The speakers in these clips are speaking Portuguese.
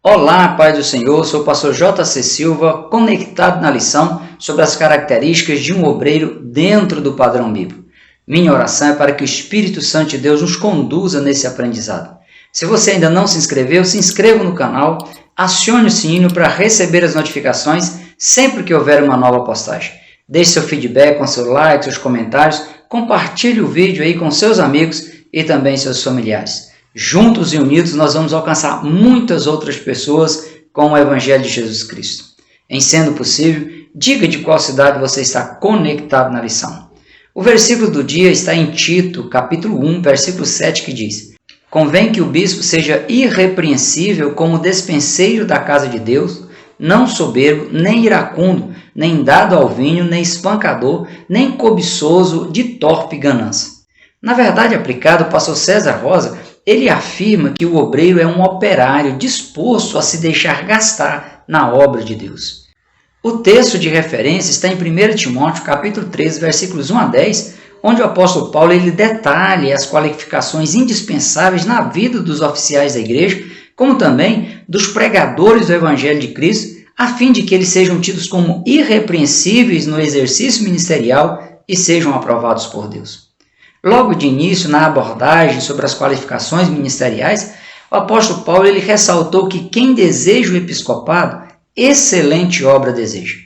Olá, paz do Senhor, sou o pastor J.C. Silva, conectado na lição sobre as características de um obreiro dentro do padrão bíblico. Minha oração é para que o Espírito Santo de Deus nos conduza nesse aprendizado. Se você ainda não se inscreveu, se inscreva no canal, acione o sininho para receber as notificações sempre que houver uma nova postagem. Deixe seu feedback com seu like, seus comentários, compartilhe o vídeo aí com seus amigos e também seus familiares. Juntos e unidos nós vamos alcançar muitas outras pessoas com o Evangelho de Jesus Cristo. Em sendo possível, diga de qual cidade você está conectado na lição. O versículo do dia está em Tito, capítulo 1, versículo 7, que diz: Convém que o bispo seja irrepreensível como despenseiro da casa de Deus, não soberbo, nem iracundo, nem dado ao vinho, nem espancador, nem cobiçoso de torpe ganância. Na verdade aplicada, o pastor César Rosa, ele afirma que o obreiro é um operário disposto a se deixar gastar na obra de Deus. O texto de referência está em 1 Timóteo, capítulo 13, versículos 1 a 10, onde o apóstolo Paulo ele detalha as qualificações indispensáveis na vida dos oficiais da igreja, como também dos pregadores do Evangelho de Cristo, a fim de que eles sejam tidos como irrepreensíveis no exercício ministerial e sejam aprovados por Deus. Logo de início, na abordagem sobre as qualificações ministeriais, o apóstolo Paulo ele ressaltou que quem deseja o episcopado, excelente obra deseja.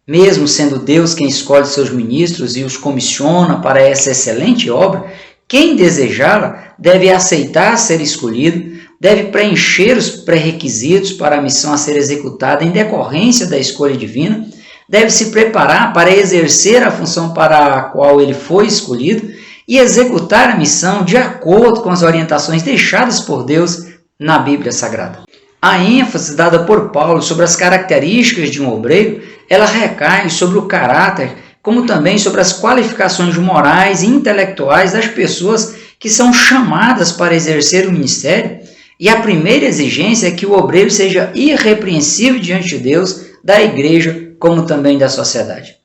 Mesmo sendo Deus quem escolhe seus ministros e os comissiona para essa excelente obra, quem desejá-la deve aceitar ser escolhido, deve preencher os pré-requisitos para a missão a ser executada em decorrência da escolha divina, deve se preparar para exercer a função para a qual ele foi escolhido e executar a missão de acordo com as orientações deixadas por Deus na Bíblia Sagrada. A ênfase dada por Paulo sobre as características de um obreiro, ela recai sobre o caráter, como também sobre as qualificações morais e intelectuais das pessoas que são chamadas para exercer o ministério, e a primeira exigência é que o obreiro seja irrepreensível diante de Deus, da igreja, como também da sociedade.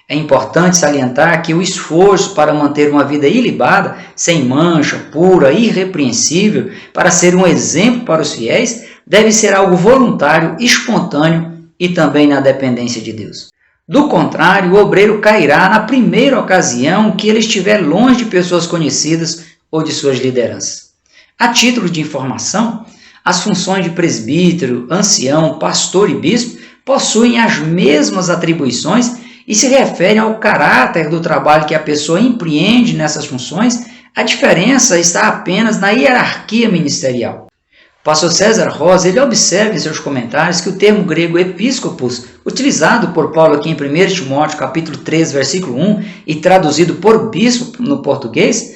É importante salientar que o esforço para manter uma vida ilibada, sem mancha, pura, irrepreensível, para ser um exemplo para os fiéis, deve ser algo voluntário, espontâneo e também na dependência de Deus. Do contrário, o obreiro cairá na primeira ocasião que ele estiver longe de pessoas conhecidas ou de suas lideranças. A título de informação, as funções de presbítero, ancião, pastor e bispo possuem as mesmas atribuições e se referem ao caráter do trabalho que a pessoa empreende nessas funções. A diferença está apenas na hierarquia ministerial. O pastor César Rosa ele observa em seus comentários que o termo grego episcopos, utilizado por Paulo aqui em 1 Timóteo capítulo 3, versículo 1, e traduzido por bispo no português,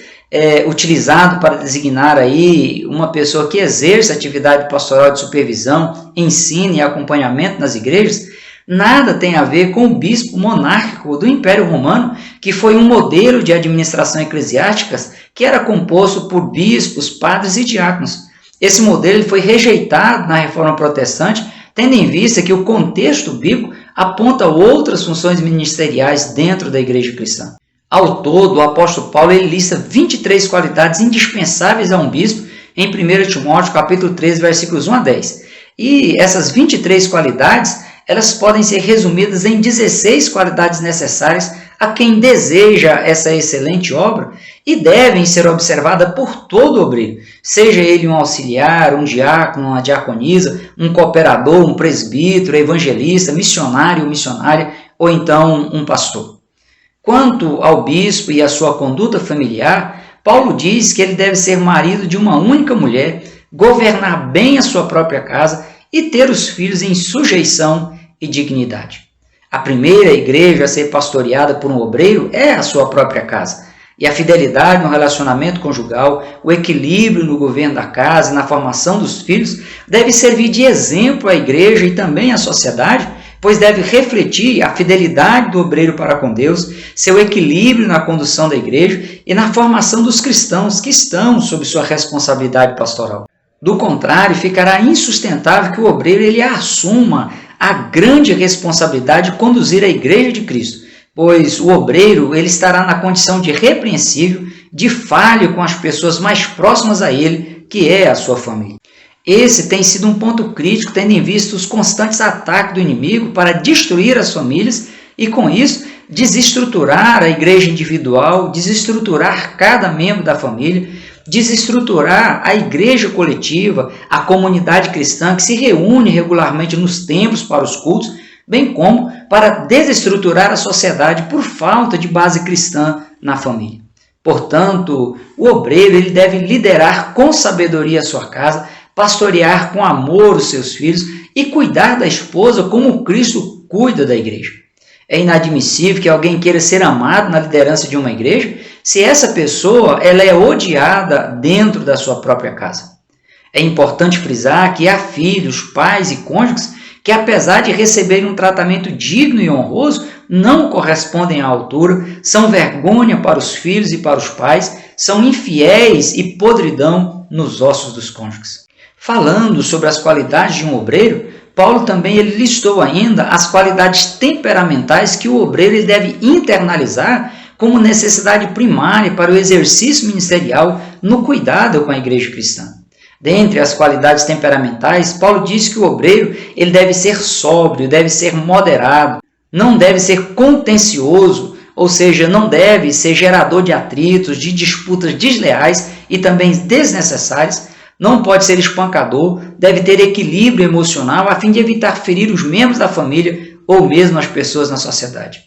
utilizado para designar aí uma pessoa que exerce atividade pastoral de supervisão, ensino e acompanhamento nas igrejas, nada tem a ver com o bispo monárquico do Império Romano, que foi um modelo de administração eclesiástica que era composto por bispos, padres e diáconos. Esse modelo foi rejeitado na Reforma Protestante, tendo em vista que o contexto bíblico aponta outras funções ministeriais dentro da igreja cristã. Ao todo, o apóstolo Paulo ele lista 23 qualidades indispensáveis a um bispo em 1 Timóteo capítulo 13, versículos 1 a 10. E essas 23 qualidades elas podem ser resumidas em 16 qualidades necessárias a quem deseja essa excelente obra e devem ser observadas por todo obreiro, seja ele um auxiliar, um diácono, uma diaconisa, um cooperador, um presbítero, evangelista, missionário ou missionária, ou então um pastor. Quanto ao bispo e à sua conduta familiar, Paulo diz que ele deve ser marido de uma única mulher, governar bem a sua própria casa e ter os filhos em sujeição e dignidade. A primeira igreja a ser pastoreada por um obreiro é a sua própria casa. E a fidelidade no relacionamento conjugal, o equilíbrio no governo da casa e na formação dos filhos deve servir de exemplo à igreja e também à sociedade, pois deve refletir a fidelidade do obreiro para com Deus, seu equilíbrio na condução da igreja e na formação dos cristãos que estão sob sua responsabilidade pastoral. Do contrário, ficará insustentável que o obreiro ele assuma a grande responsabilidade de conduzir a igreja de Cristo, pois o obreiro ele estará na condição de repreensível, de falho com as pessoas mais próximas a ele, que é a sua família. Esse tem sido um ponto crítico, tendo em vista os constantes ataques do inimigo para destruir as famílias e, com isso, desestruturar a igreja individual, desestruturar cada membro da família, desestruturar a igreja coletiva, a comunidade cristã que se reúne regularmente nos templos para os cultos, bem como para desestruturar a sociedade por falta de base cristã na família. Portanto, o obreiro ele deve liderar com sabedoria a sua casa, pastorear com amor os seus filhos e cuidar da esposa como Cristo cuida da igreja. É inadmissível que alguém queira ser amado na liderança de uma igreja se essa pessoa ela é odiada dentro da sua própria casa. É importante frisar que há filhos, pais e cônjuges que, apesar de receberem um tratamento digno e honroso, não correspondem à altura, são vergonha para os filhos e para os pais, são infiéis e podridão nos ossos dos cônjuges. Falando sobre as qualidades de um obreiro, Paulo também ele listou ainda as qualidades temperamentais que o obreiro ele deve internalizar como necessidade primária para o exercício ministerial no cuidado com a igreja cristã. Dentre as qualidades temperamentais, Paulo diz que o obreiro ele deve ser sóbrio, deve ser moderado, não deve ser contencioso, ou seja, não deve ser gerador de atritos, de disputas desleais e também desnecessárias, não pode ser espancador, deve ter equilíbrio emocional a fim de evitar ferir os membros da família ou mesmo as pessoas na sociedade.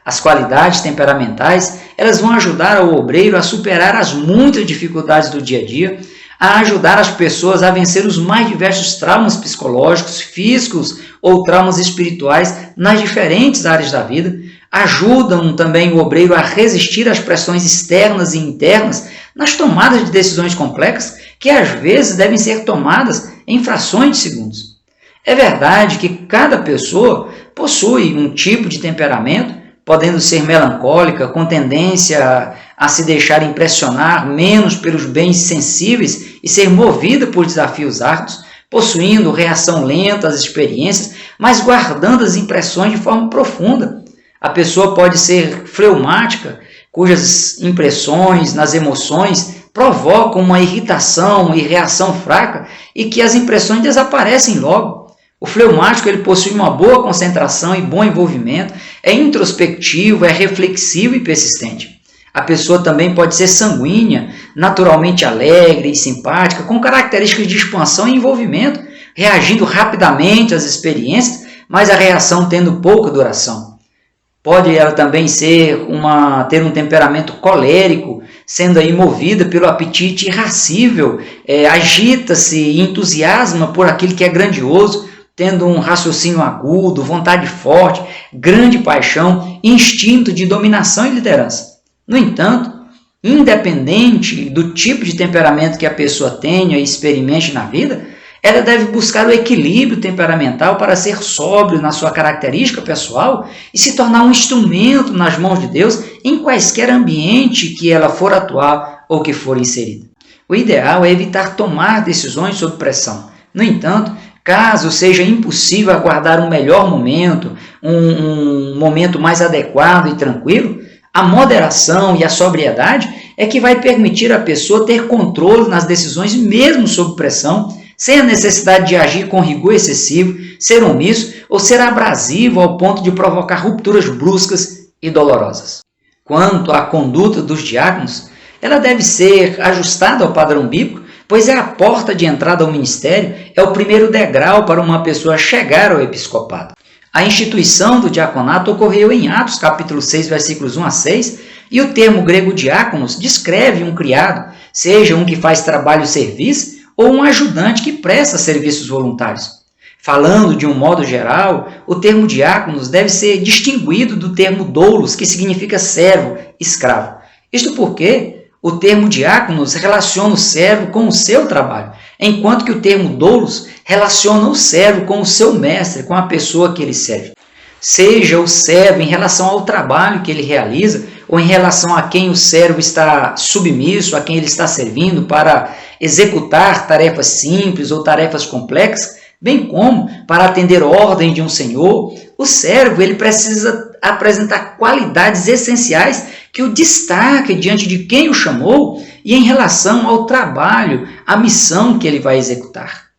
As qualidades temperamentais, elas vão ajudar o obreiro a superar as muitas dificuldades do dia a dia, a ajudar as pessoas a vencer os mais diversos traumas psicológicos, físicos ou traumas espirituais nas diferentes áreas da vida, ajudam também o obreiro a resistir às pressões externas e internas nas tomadas de decisões complexas que às vezes devem ser tomadas em frações de segundos. É verdade que cada pessoa possui um tipo de temperamento, podendo ser melancólica, com tendência a se deixar impressionar menos pelos bens sensíveis e ser movida por desafios árduos, possuindo reação lenta às experiências, mas guardando as impressões de forma profunda. A pessoa pode ser fleumática, cujas impressões nas emoções provocam uma irritação e reação fraca e que as impressões desaparecem logo. O fleumático ele possui uma boa concentração e bom envolvimento, é introspectivo, é reflexivo e persistente. A pessoa também pode ser sanguínea, naturalmente alegre e simpática, com características de expansão e envolvimento, reagindo rapidamente às experiências, mas a reação tendo pouca duração. Pode ela também ter um temperamento colérico, sendo aí movida pelo apetite irracível, agita-se e entusiasma por aquilo que é grandioso, tendo um raciocínio agudo, vontade forte, grande paixão, instinto de dominação e liderança. No entanto, independente do tipo de temperamento que a pessoa tenha e experimente na vida, ela deve buscar o equilíbrio temperamental para ser sóbrio na sua característica pessoal e se tornar um instrumento nas mãos de Deus em quaisquer ambiente que ela for atuar ou que for inserida. O ideal é evitar tomar decisões sob pressão. No entanto, caso seja impossível aguardar um melhor momento, um momento mais adequado e tranquilo, a moderação e a sobriedade é que vai permitir à pessoa ter controle nas decisões mesmo sob pressão, sem a necessidade de agir com rigor excessivo, ser omisso ou ser abrasivo ao ponto de provocar rupturas bruscas e dolorosas. Quanto à conduta dos diáconos, ela deve ser ajustada ao padrão bíblico, pois é a porta de entrada ao ministério, é o primeiro degrau para uma pessoa chegar ao episcopado. A instituição do diaconato ocorreu em Atos capítulo 6, versículos 1 a 6, e o termo grego diáconos descreve um criado, seja um que faz trabalho-serviço ou um ajudante que presta serviços voluntários. Falando de um modo geral, o termo diáconos deve ser distinguido do termo doulos, que significa servo, escravo. Isto porque o termo diáconos relaciona o servo com o seu trabalho, enquanto que o termo doulos relaciona o servo com o seu mestre, com a pessoa que ele serve. Seja o servo em relação ao trabalho que ele realiza, ou em relação a quem o servo está submisso, a quem ele está servindo para executar tarefas simples ou tarefas complexas, bem como para atender ordem de um senhor, o servo ele precisa apresentar qualidades essenciais que o destaquem diante de quem o chamou e em relação ao trabalho, à missão que ele vai executar.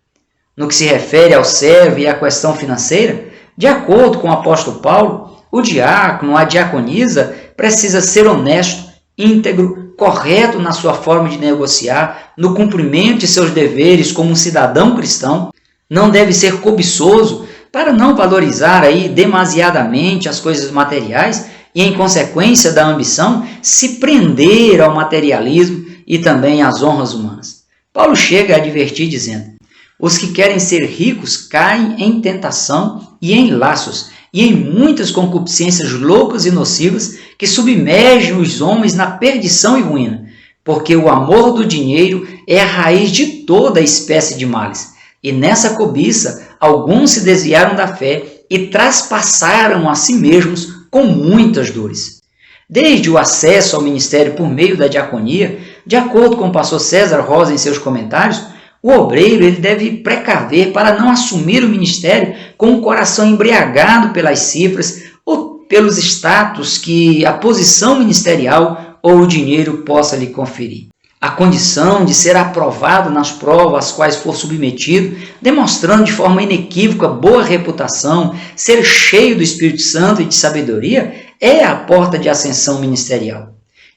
No que se refere ao servo e à questão financeira, de acordo com o apóstolo Paulo, o diácono, a diaconisa, precisa ser honesto, íntegro, correto na sua forma de negociar, no cumprimento de seus deveres como um cidadão cristão, não deve ser cobiçoso para não valorizar demasiadamente as coisas materiais e, em consequência da ambição, se prender ao materialismo e também às honras humanas. Paulo chega a advertir dizendo: os que querem ser ricos caem em tentação e em laços e em muitas concupiscências loucas e nocivas que submergem os homens na perdição e ruína, porque o amor do dinheiro é a raiz de toda espécie de males. E nessa cobiça, alguns se desviaram da fé e traspassaram a si mesmos com muitas dores. Desde o acesso ao ministério por meio da diaconia, de acordo com o pastor César Rosa em seus comentários, o obreiro ele deve precaver para não assumir o ministério com o coração embriagado pelas cifras ou pelos status que a posição ministerial ou o dinheiro possa lhe conferir. A condição de ser aprovado nas provas às quais for submetido, demonstrando de forma inequívoca boa reputação, ser cheio do Espírito Santo e de sabedoria, é a porta de ascensão ministerial.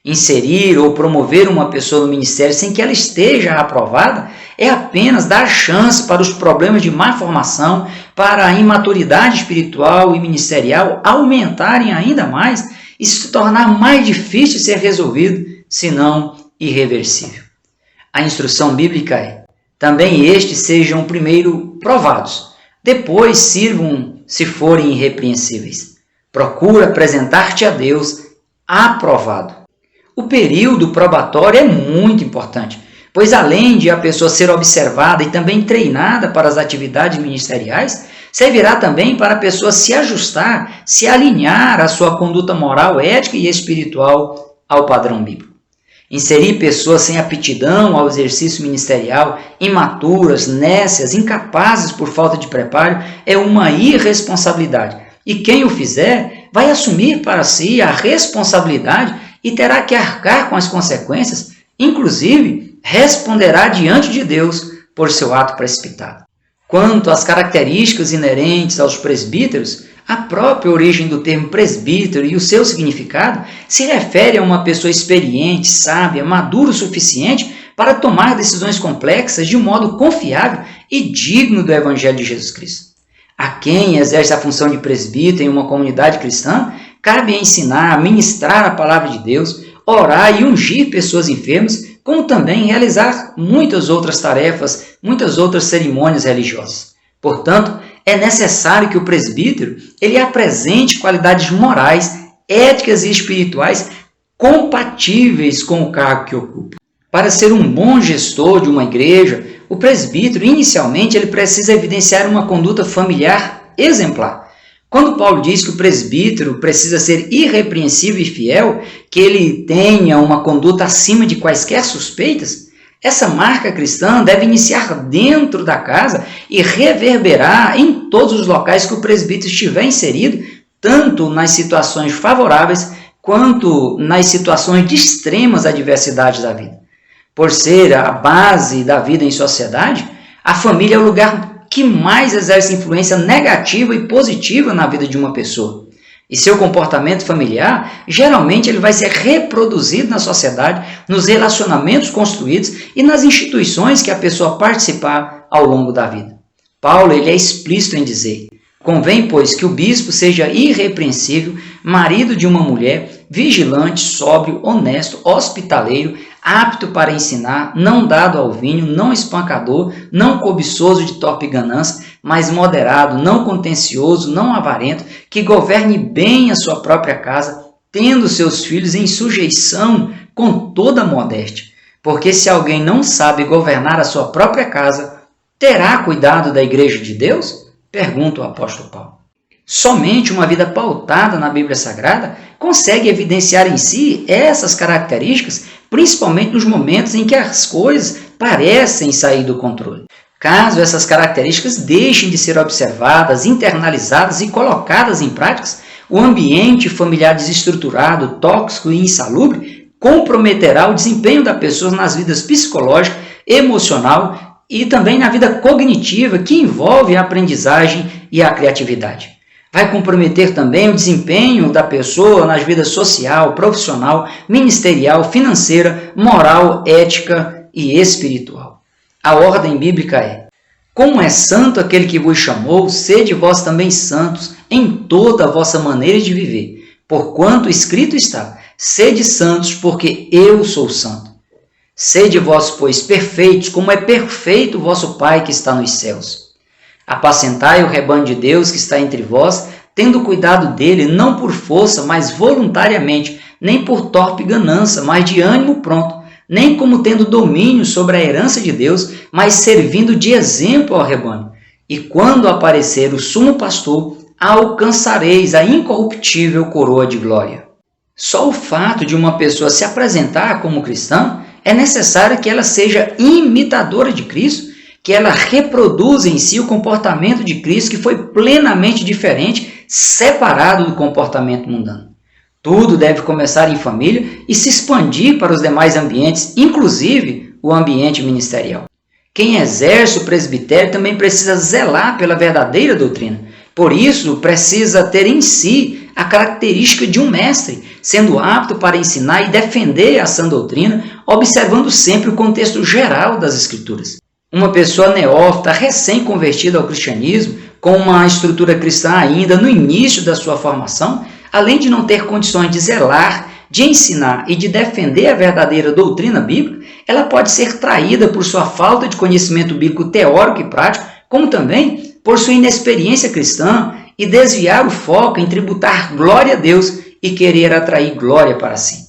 Inserir ou promover uma pessoa no ministério sem que ela esteja aprovada é apenas dar chance para os problemas de má formação, para a imaturidade espiritual e ministerial aumentarem ainda mais e se tornar mais difícil de ser resolvido, se não irreversível. A instrução bíblica é: também estes sejam primeiro provados, depois sirvam se forem irrepreensíveis. Procura apresentar-te a Deus aprovado. O período probatório é muito importante, pois além de a pessoa ser observada e também treinada para as atividades ministeriais, servirá também para a pessoa se ajustar, se alinhar à sua conduta moral, ética e espiritual ao padrão bíblico. Inserir pessoas sem aptidão ao exercício ministerial, imaturas, nécias, incapazes por falta de preparo, é uma irresponsabilidade. E quem o fizer vai assumir para si a responsabilidade e terá que arcar com as consequências, inclusive responderá diante de Deus por seu ato precipitado. Quanto às características inerentes aos presbíteros, a própria origem do termo presbítero e o seu significado se refere a uma pessoa experiente, sábia, madura o suficiente para tomar decisões complexas de um modo confiável e digno do Evangelho de Jesus Cristo. A quem exerce a função de presbítero em uma comunidade cristã, cabe ensinar, ministrar a palavra de Deus, orar e ungir pessoas enfermas, como também realizar muitas outras tarefas, muitas outras cerimônias religiosas. Portanto, é necessário que o presbítero ele apresente qualidades morais, éticas e espirituais compatíveis com o cargo que ocupa. Para ser um bom gestor de uma igreja, o presbítero, inicialmente, ele precisa evidenciar uma conduta familiar exemplar. Quando Paulo diz que o presbítero precisa ser irrepreensível e fiel, que ele tenha uma conduta acima de quaisquer suspeitas, essa marca cristã deve iniciar dentro da casa e reverberar em todos os locais que o presbítero estiver inserido, tanto nas situações favoráveis quanto nas situações de extremas adversidades da vida. Por ser a base da vida em sociedade, a família é o lugar que mais exerce influência negativa e positiva na vida de uma pessoa. E seu comportamento familiar, geralmente, ele vai ser reproduzido na sociedade, nos relacionamentos construídos e nas instituições que a pessoa participar ao longo da vida. Paulo ele é explícito em dizer: convém, pois, que o bispo seja irrepreensível, marido de uma mulher, vigilante, sóbrio, honesto, hospitaleiro, apto para ensinar, não dado ao vinho, não espancador, não cobiçoso de torpe ganância, mas moderado, não contencioso, não avarento, que governe bem a sua própria casa, tendo seus filhos em sujeição com toda modéstia. Porque se alguém não sabe governar a sua própria casa, terá cuidado da igreja de Deus? Pergunta o apóstolo Paulo. Somente uma vida pautada na Bíblia Sagrada consegue evidenciar em si essas características, principalmente nos momentos em que as coisas parecem sair do controle. Caso essas características deixem de ser observadas, internalizadas e colocadas em práticas, o ambiente familiar desestruturado, tóxico e insalubre comprometerá o desempenho da pessoa nas vidas psicológica, emocional e também na vida cognitiva, que envolve a aprendizagem e a criatividade. Vai comprometer também o desempenho da pessoa nas vidas social, profissional, ministerial, financeira, moral, ética e espiritual. A ordem bíblica é: como é santo aquele que vos chamou, sede vós também santos em toda a vossa maneira de viver, porquanto escrito está: sede santos, porque eu sou santo. Sede vós, pois, perfeitos, como é perfeito o vosso Pai que está nos céus. Apacentai o rebanho de Deus que está entre vós, tendo cuidado dele, não por força, mas voluntariamente, nem por torpe ganância, mas de ânimo pronto, nem como tendo domínio sobre a herança de Deus, mas servindo de exemplo ao rebanho. E quando aparecer o sumo pastor, alcançareis a incorruptível coroa de glória. Só o fato de uma pessoa se apresentar como cristã é necessário que ela seja imitadora de Cristo, que ela reproduza em si o comportamento de Cristo, que foi plenamente diferente, separado do comportamento mundano. Tudo deve começar em família e se expandir para os demais ambientes, inclusive o ambiente ministerial. Quem exerce o presbitério também precisa zelar pela verdadeira doutrina. Por isso, precisa ter em si a característica de um mestre, sendo apto para ensinar e defender a sã doutrina, observando sempre o contexto geral das Escrituras. Uma pessoa neófita, recém-convertida ao cristianismo, com uma estrutura cristã ainda no início da sua formação, além de não ter condições de zelar, de ensinar e de defender a verdadeira doutrina bíblica, ela pode ser traída por sua falta de conhecimento bíblico teórico e prático, como também por sua inexperiência cristã e desviar o foco em tributar glória a Deus e querer atrair glória para si.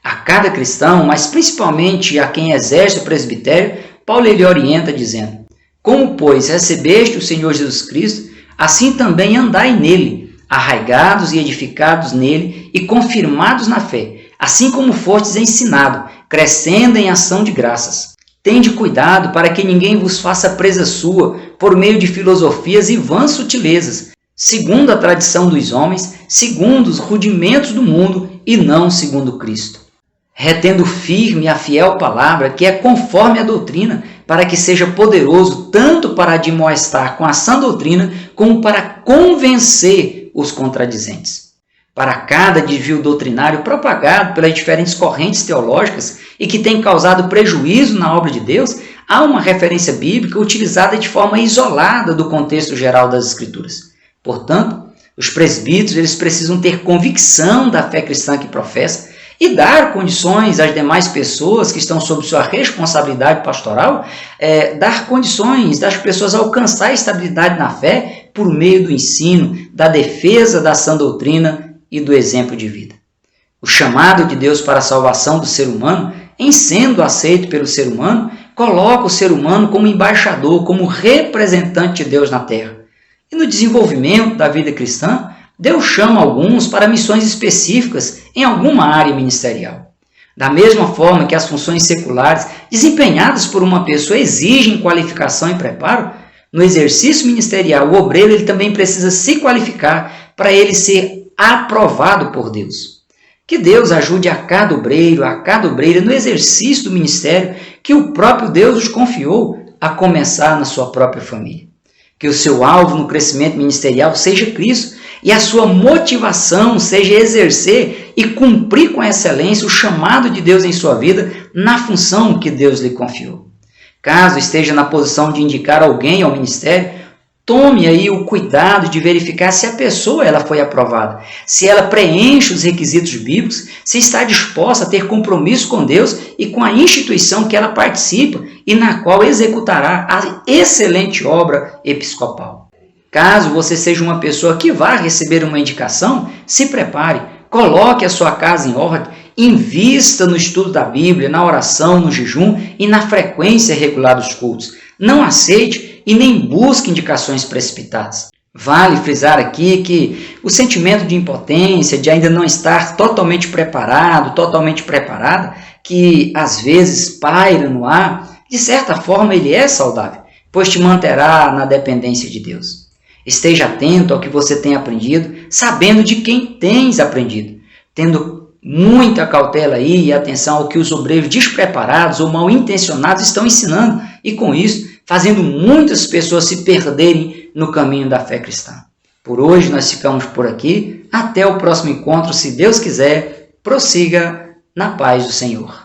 A cada cristão, mas principalmente a quem exerce o presbitério, Paulo ele orienta dizendo: como, pois, recebeste o Senhor Jesus Cristo, assim também andai nele, arraigados e edificados nele e confirmados na fé, assim como fostes ensinado, crescendo em ação de graças. Tende cuidado para que ninguém vos faça presa sua por meio de filosofias e vãs sutilezas, segundo a tradição dos homens, segundo os rudimentos do mundo e não segundo Cristo. Retendo firme a fiel palavra, que é conforme a doutrina, para que seja poderoso tanto para admoestar com a sã doutrina, como para convencer os contradizentes. Para cada desvio doutrinário propagado pelas diferentes correntes teológicas e que tem causado prejuízo na obra de Deus, há uma referência bíblica utilizada de forma isolada do contexto geral das Escrituras. Portanto, os presbíteros eles precisam ter convicção da fé cristã que professa e dar condições às demais pessoas que estão sob sua responsabilidade pastoral, dar condições das pessoas alcançar a estabilidade na fé por meio do ensino, da defesa da sã doutrina e do exemplo de vida. O chamado de Deus para a salvação do ser humano, em sendo aceito pelo ser humano, coloca o ser humano como embaixador, como representante de Deus na terra. E no desenvolvimento da vida cristã, Deus chama alguns para missões específicas em alguma área ministerial. Da mesma forma que as funções seculares desempenhadas por uma pessoa exigem qualificação e preparo, no exercício ministerial, o obreiro ele também precisa se qualificar para ele ser aprovado por Deus. Que Deus ajude a cada obreiro, a cada obreira no exercício do ministério que o próprio Deus os confiou, a começar na sua própria família. Que o seu alvo no crescimento ministerial seja Cristo e a sua motivação seja exercer e cumprir com excelência o chamado de Deus em sua vida na função que Deus lhe confiou. Caso esteja na posição de indicar alguém ao ministério, tome aí o cuidado de verificar se a pessoa ela foi aprovada, se ela preenche os requisitos bíblicos, se está disposta a ter compromisso com Deus e com a instituição que ela participa e na qual executará a excelente obra episcopal. Caso você seja uma pessoa que vá receber uma indicação, se prepare, coloque a sua casa em ordem, invista no estudo da Bíblia, na oração, no jejum e na frequência regular dos cultos. Não aceite e nem busque indicações precipitadas. Vale frisar aqui que o sentimento de impotência, de ainda não estar totalmente preparado, totalmente preparada, que às vezes paira no ar, de certa forma ele é saudável, pois te manterá na dependência de Deus. Esteja atento ao que você tem aprendido, sabendo de quem tens aprendido, tendo muita cautela aí e atenção ao que os obreiros despreparados ou mal intencionados estão ensinando e, com isso, fazendo muitas pessoas se perderem no caminho da fé cristã. Por hoje nós ficamos por aqui. Até o próximo encontro, se Deus quiser. Prossiga na paz do Senhor.